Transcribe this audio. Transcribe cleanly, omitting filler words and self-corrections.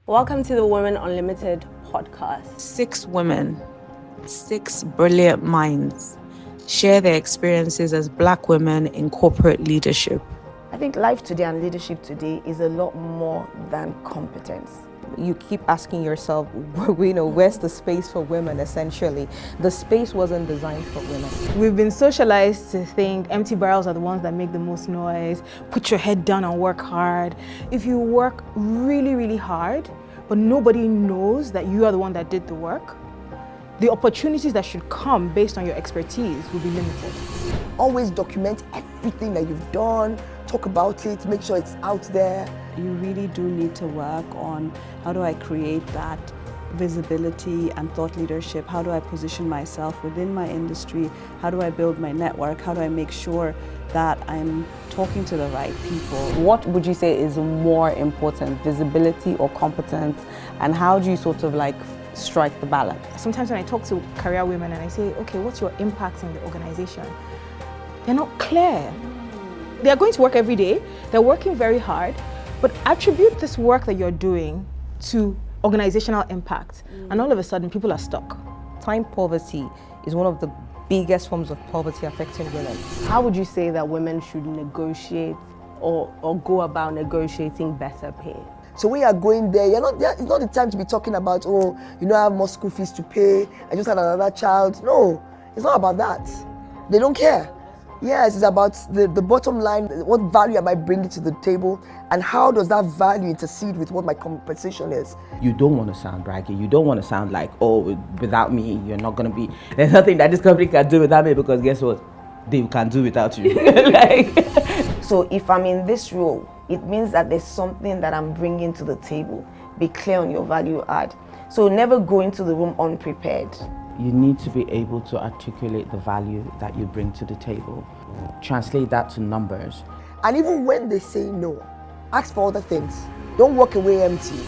Welcome to the Women Unlimited podcast. 6 women, 6 brilliant minds share their experiences as Black women in corporate leadership. I think life today and leadership today is a lot more than competence. You keep asking yourself, where's the space for women, essentially? The space wasn't designed for women. We've been socialized to think empty barrels are the ones that make the most noise. Put your head down and work hard. If you work really, really hard, but nobody knows that you are the one that did the work, the opportunities that should come based on your expertise will be limited. Always document everything that you've done, talk about it, make sure it's out there. You really do need to work on how do I create that visibility and thought leadership? How do I position myself within my industry? How do I build my network? How do I make sure that I'm talking to the right people? What would you say is more important, visibility or competence? And how do you sort of strike the balance? Sometimes when I talk to career women and I say, okay, what's your impact in the organization? They're not clear. They're going to work every day, they're working very hard, but attribute this work that you're doing to organizational impact. And all of a sudden, people are stuck. Time poverty is one of the biggest forms of poverty affecting women. How would you say that women should negotiate or go about negotiating better pay? So when you're going there, it's not the time to be talking about, I have more school fees to pay, I just had another child. No, it's not about that. They don't care. Yes, it's about the bottom line, what value am I bringing to the table, and how does that value intercede with what my compensation is? You don't want to sound braggy. You don't want to sound like, without me, you're not going to be, there's nothing that this company can do without me, because guess what? They can do without you. So if I'm in this role, it means that there's something that I'm bringing to the table. Be clear on your value add. So never go into the room unprepared. You need to be able to articulate the value that you bring to the table. Translate that to numbers. And even when they say no, ask for other things. Don't walk away empty.